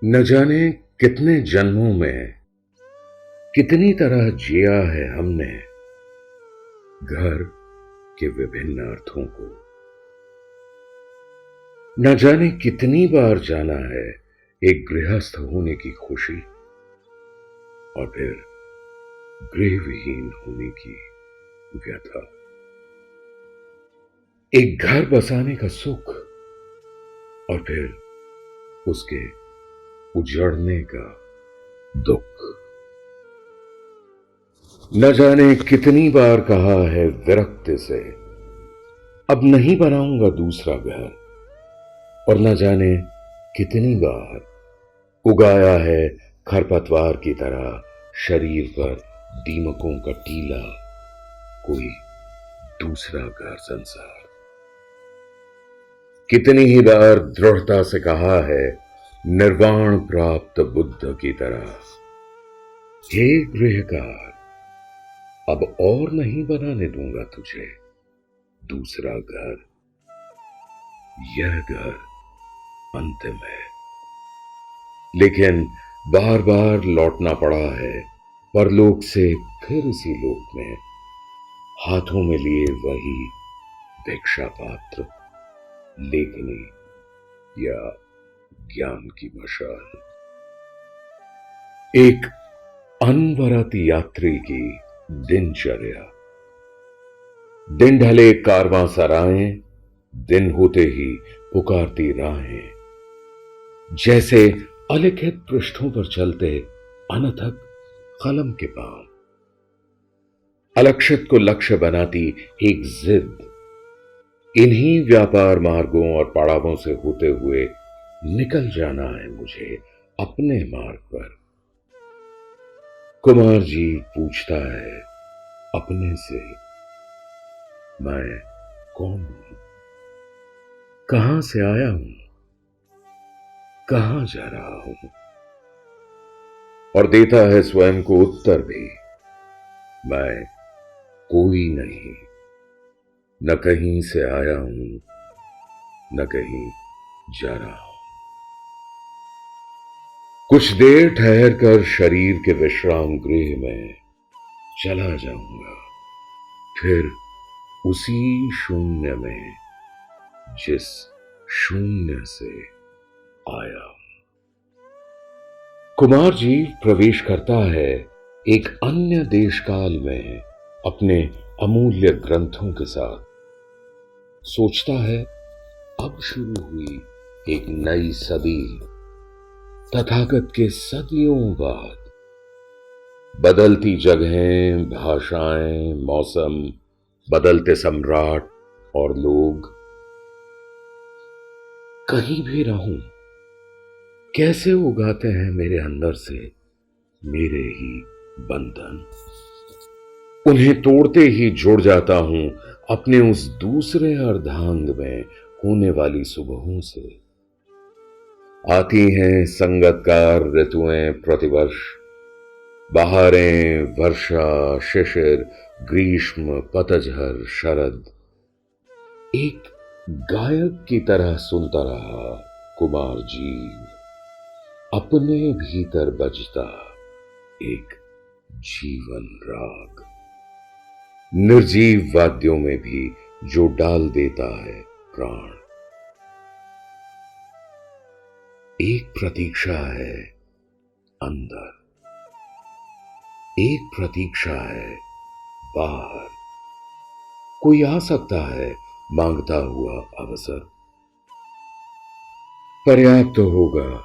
न जाने कितने जन्मों में कितनी तरह जिया है हमने घर के विभिन्न अर्थों को। न जाने कितनी बार जाना है एक गृहस्थ होने की खुशी और फिर गृहविहीन होने की व्यथा। एक घर बसाने का सुख और फिर उसके उजड़ने का दुख। न जाने कितनी बार कहा है विरक्ति से अब नहीं बनाऊंगा दूसरा घर, और न जाने कितनी बार उगाया है खरपतवार की तरह शरीर पर दीमकों का टीला कोई दूसरा घर संसार। कितनी ही बार दृढ़ता से कहा है निर्वाण प्राप्त बुद्ध की तरह, हे गृहकार अब और नहीं बनाने दूंगा तुझे दूसरा घर। यह घर अंतिम है, लेकिन बार बार लौटना पड़ा है परलोक से फिर इसी लोक में, हाथों में लिए वही भिक्षा पात्र, लेखनी या ज्ञान की मशाल। एक अनवरत यात्री की दिनचर्या। दिन ढले कारवां सराएं, दिन होते ही पुकारती राहें, जैसे अलिखित पृष्ठों पर चलते अनथक कलम के पांव। अलक्षित को लक्ष्य बनाती एक जिद, इन्हीं व्यापार मार्गों और पड़ावों से होते हुए निकल जाना है मुझे अपने मार्ग पर। कुमार जी पूछता है अपने से, मैं कौन हूं, कहां से आया हूं, कहां जा रहा हूं, और देता है स्वयं को उत्तर भी, मैं कोई नहीं, न कहीं से आया हूं न कहीं जा रहा हूं। कुछ देर ठहर कर शरीर के विश्राम गृह में चला जाऊंगा, फिर उसी शून्य में जिस शून्य से आया। कुमार जी प्रवेश करता है एक अन्य देश काल में अपने अमूल्य ग्रंथों के साथ। सोचता है अब शुरू हुई एक नई सदी, तथागत के सदियों बाद। बदलती जगहें, भाषाएं, मौसम, बदलते सम्राट और लोग। कहीं भी रहूं, कैसे उगाते हैं मेरे अंदर से मेरे ही बंधन। उन्हें तोड़ते ही जुड़ जाता हूं अपने उस दूसरे अर्धांग में होने वाली सुबहों से। आती हैं संगतकार ऋतुएं प्रतिवर्ष, बहारें, वर्षा, शिशिर, ग्रीष्म, पतझर, शरद। एक गायक की तरह सुनता रहा कुमार जीव, अपने भीतर बजता एक जीवन राग, निर्जीव वाद्यों में भी जो डाल देता है प्राण। एक प्रतीक्षा है अंदर, एक प्रतीक्षा है बाहर। कोई आ सकता है मांगता हुआ अवसर। पर्याप्त तो होगा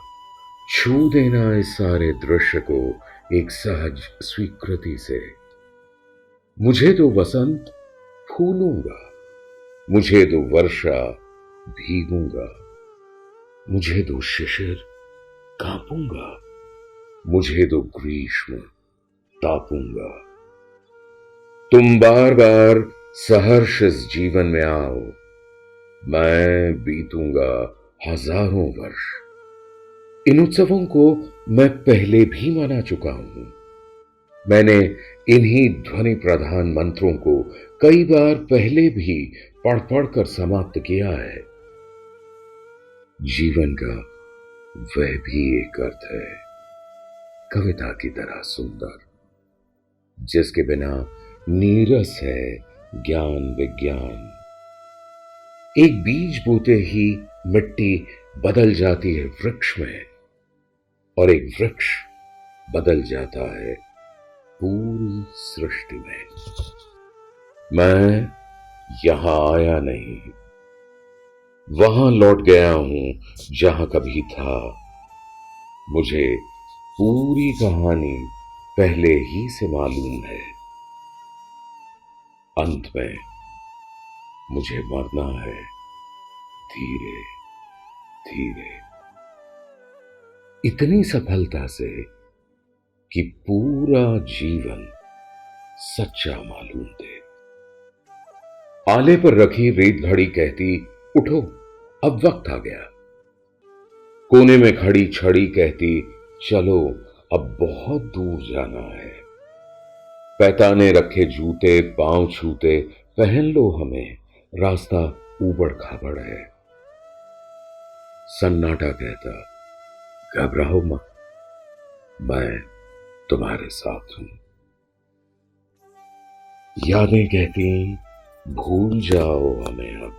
छू देना इस सारे दृश्य को एक सहज स्वीकृति से। मुझे तो वसंत फूलूंगा, मुझे तो वर्षा भीगूंगा, मुझे तो शिशिर कांपूंगा, मुझे तो ग्रीष्म तापूंगा। तुम बार बार सहर्ष इस जीवन में आओ, मैं बीतूंगा हजारों वर्ष। इन उत्सवों को मैं पहले भी मना चुका हूं। मैंने इन्हीं ध्वनि प्रधान मंत्रों को कई बार पहले भी पढ़ पढ़ कर समाप्त किया है। जीवन का वह भी एक अर्थ है, कविता की तरह सुंदर, जिसके बिना नीरस है ज्ञान विज्ञान। एक बीज बोते ही मिट्टी बदल जाती है वृक्ष में, और एक वृक्ष बदल जाता है पूरी सृष्टि में। मैं यहां आया नहीं, वहां लौट गया हूं जहां कभी था। मुझे पूरी कहानी पहले ही से मालूम है। अंत में मुझे मरना है धीरे धीरे, इतनी सफलता से कि पूरा जीवन सच्चा मालूम दे। आले पर रखी रेत घड़ी कहती, उठो अब वक्त आ गया। कोने में खड़ी छड़ी कहती, चलो अब बहुत दूर जाना है। पैताने रखे जूते पांव छूते पहन लो हमें, रास्ता ऊबड़ खाबड़ है। सन्नाटा कहता, घबराओ मत, मैं तुम्हारे साथ हूं। यादें कहती, भूल जाओ हमें अब,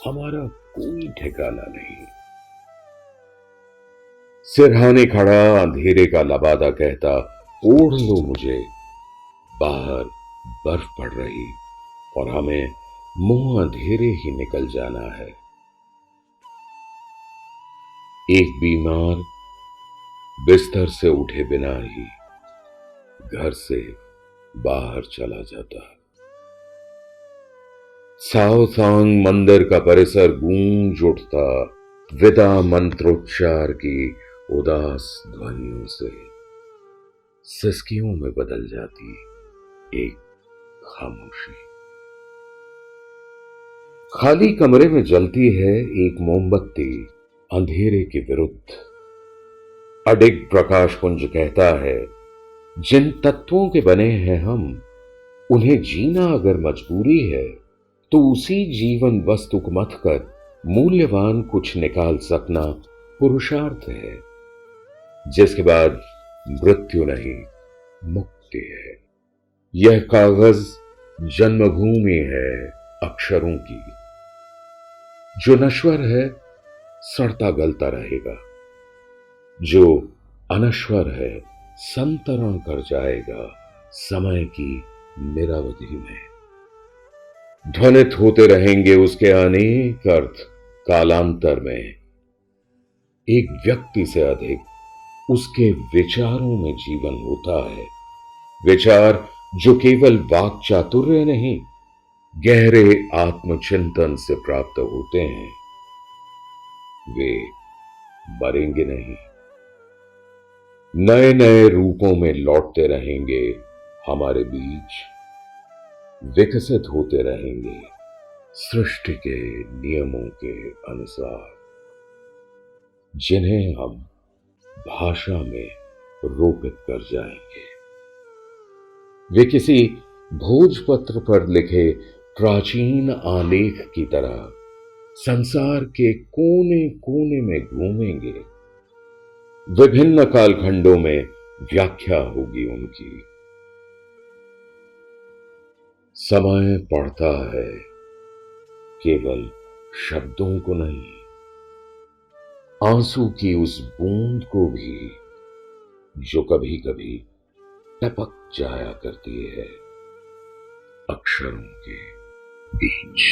हमारा कोई ठिकाना नहीं। सिरहाने खड़ा अंधेरे का लबादा कहता, ओढ़ लो मुझे, बाहर बर्फ पड़ रही और हमें मुंह अंधेरे ही निकल जाना है। एक बीमार बिस्तर से उठे बिना ही घर से बाहर चला जाता। साओसांग मंदिर का परिसर गूंज उठता विदा मंत्रोच्चार की उदास ध्वनियों से। सिसकियों में बदल जाती एक खामोशी। खाली कमरे में जलती है एक मोमबत्ती अंधेरे के विरुद्ध। अडिग प्रकाश पुंज कहता है, जिन तत्वों के बने हैं हम, उन्हें जीना अगर मजबूरी है तो उसी जीवन वस्तु को मथ कर मूल्यवान कुछ निकाल सकना पुरुषार्थ है, जिसके बाद मृत्यु नहीं मुक्ति है। यह कागज जन्मभूमि है अक्षरों की। जो नश्वर है सड़ता गलता रहेगा, जो अनश्वर है संतरण कर जाएगा समय की निरवधि में। ध्वनित होते रहेंगे उसके अनेक अर्थ कालांतर में। एक व्यक्ति से अधिक उसके विचारों में जीवन होता है। विचार जो केवल वाक चातुर्य नहीं, गहरे आत्मचिंतन से प्राप्त होते हैं। वे मरेंगे नहीं, नए नए रूपों में लौटते रहेंगे हमारे बीच, विकसित होते रहेंगे सृष्टि के नियमों के अनुसार, जिन्हें हम भाषा में रोपित कर जाएंगे। वे किसी भोजपत्र पर लिखे प्राचीन आलेख की तरह संसार के कोने कोने में घूमेंगे। विभिन्न कालखंडों में व्याख्या होगी उनकी। समय पढ़ता है केवल शब्दों को नहीं, आंसू की उस बूंद को भी जो कभी कभी टपक जाया करती है अक्षरों के बीच।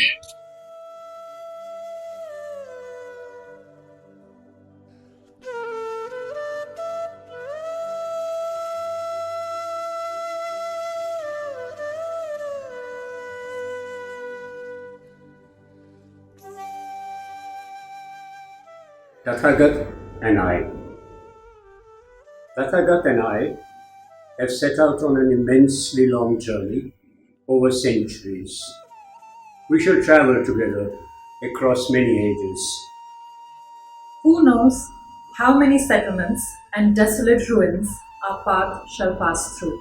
Tathagat and I. Tathagat and I have set out on an immensely long journey over centuries. We shall travel together across many ages. Who knows how many settlements and desolate ruins our path shall pass through.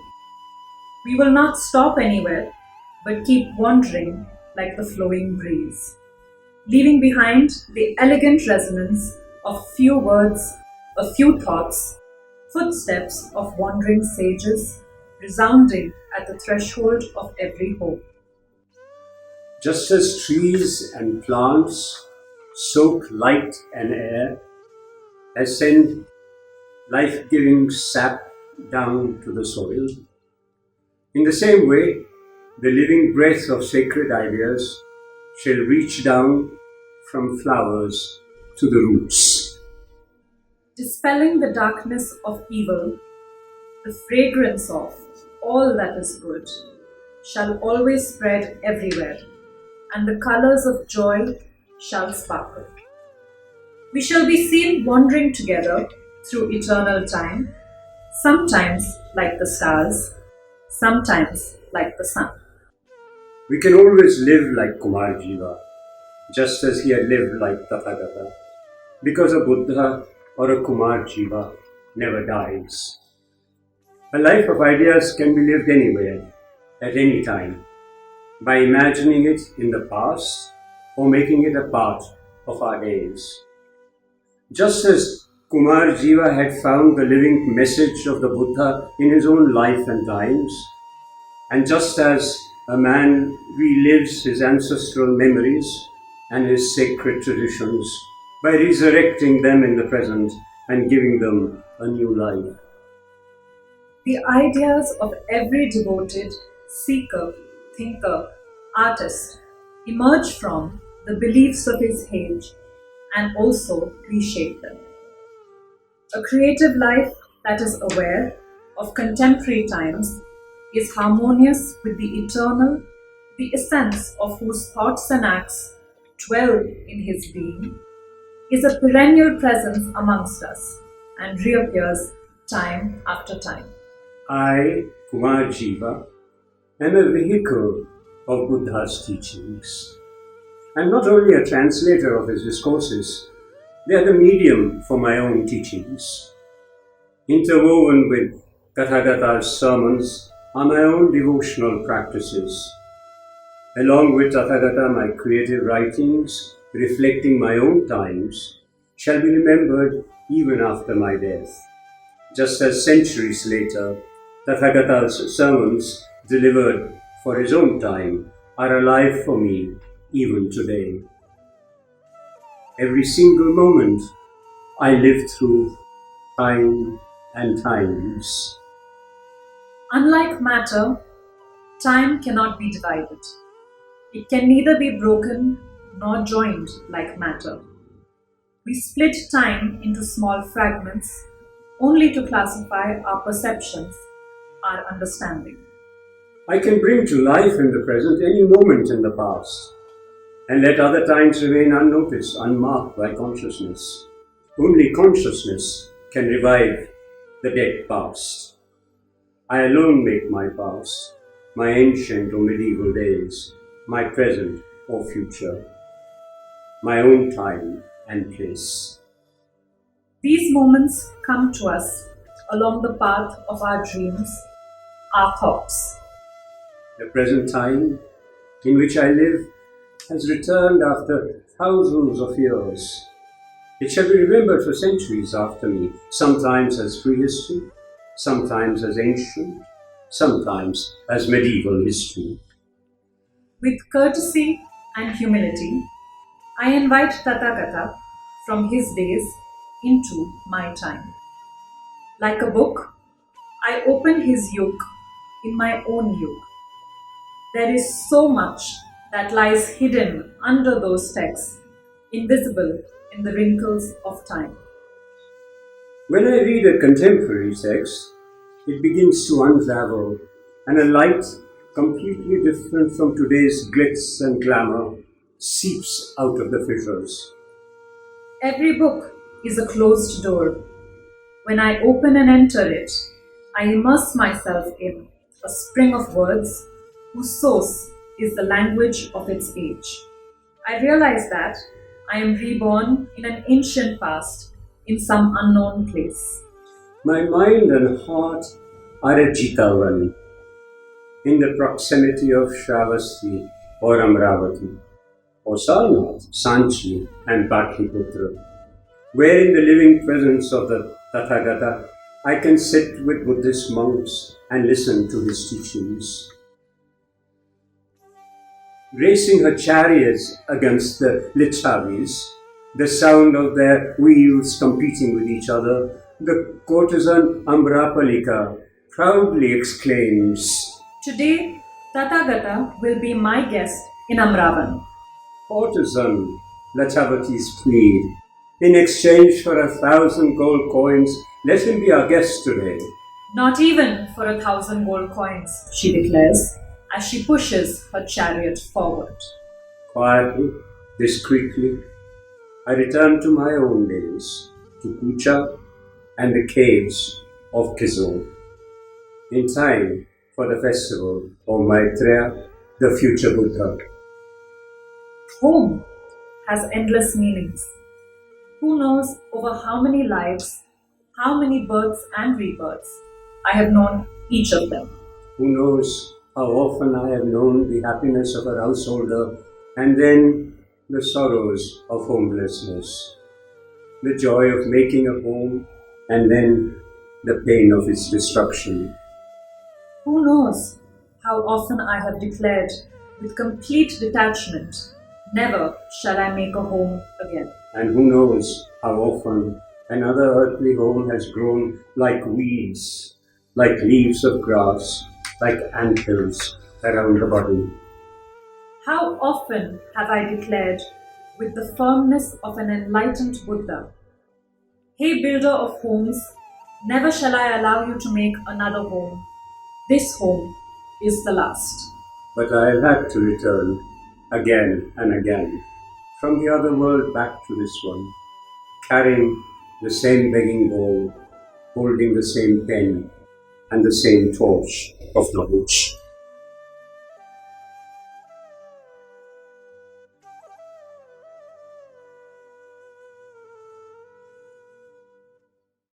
We will not stop anywhere, but keep wandering like the flowing breeze, leaving behind the elegant resonance of few words a few thoughts, footsteps of wandering sages, resounding at the threshold of every hope. Just as trees and plants soak light and air, as send life-giving sap down to the soil, in the same way, the living breath of sacred ideas shall reach down from flowers to the roots. Dispelling the darkness of evil, the fragrance of all that is good shall always spread everywhere, and the colors of joy shall sparkle. We shall be seen wandering together through eternal time, sometimes like the stars, sometimes like the sun. We can always live like Kumar Jiva, just as he had lived like Tathagata, because a Buddha or a Kumar Jiva never dies. A life of ideas can be lived anywhere, at any time, by imagining it in the past or making it a part of our days. Just as Kumar Jiva had found the living message of the Buddha in his own life and times, and just as a man relives his ancestral memories and his sacred traditions by resurrecting them in the present and giving them a new life. The ideas of every devoted seeker, thinker, artist emerge from the beliefs of his age and also reshape them. A creative life that is aware of contemporary times is harmonious with the eternal, the essence of whose thoughts and acts dwell in his being, is a perennial presence amongst us and reappears time after time. I, Kumar Jiva, am a vehicle of Buddha's teachings. I am not only a translator of his discourses, they are the medium for my own teachings. Interwoven with Tathagata's sermons are my own devotional practices. Along with Tathagata, my creative writings, reflecting my own times, shall be remembered even after my death. Just as centuries later, Tathagata's sermons delivered for his own time are alive for me even today. Every single moment I live through time and times. Unlike matter, time cannot be divided. It can neither be broken nor joined like matter. We split time into small fragments only to classify our perceptions, our understanding. I can bring to life in the present any moment in the past, and let other times remain unnoticed, unmarked by consciousness. Only consciousness can revive the dead past. I alone make my past, my ancient or medieval days, my present or future, my own time and place. These moments come to us along the path of our dreams, our thoughts. The present time in which I live has returned after thousands of years. It shall be remembered for centuries after me, sometimes as prehistory, sometimes as ancient, sometimes as medieval history. With courtesy and humility, I invite Tathagata from his days into my time. Like a book, I open his yoke in my own yoke. There is so much that lies hidden under those texts, invisible in the wrinkles of time. When I read a contemporary text, it begins to unravel, and a light completely different from today's glitz and glamour seeps out of the fissures. Every book is a closed door. When I open and enter it, I immerse myself in a spring of words whose source is the language of its age. I realize that I am reborn in an ancient past in some unknown place. My mind and heart are at Jitavan, in the proximity of Shravasti or Amravati, or Sarnath, Sanchi and Patliputra. where in the living presence of the Tathagata, I can sit with Buddhist monks and listen to his teachings. Racing her chariots against the Licchavis, the sound of their wheels competing with each other, the courtesan Amrapalika proudly exclaims, Today, Tathagata will be my guest in Amravan. Courtesan, Lachavati's plead, in exchange for 1,000 gold coins, let him be our guest today. Not even for 1,000 gold coins, she declares, as she pushes her chariot forward. Quietly, discreetly, I return to my own days, to Kucha and the caves of Kizul, in time for the festival of Maitreya, the future Buddha. Home has endless meanings. Who knows over how many lives, how many births and rebirths I have known each of them. Who knows how often I have known the happiness of a householder and then the sorrows of homelessness, the joy of making a home and then the pain of its destruction. Who knows how often I have declared with complete detachment, never shall I make a home again. And who knows how often another earthly home has grown like weeds, like leaves of grass, like anthills around the body. How often have I declared with the firmness of an enlightened Buddha, Hey builder of homes, never shall I allow you to make another home. This home is the last. But I have had to return again and again from the other world back to this one, carrying the same begging bowl, holding the same pen and the same torch of knowledge.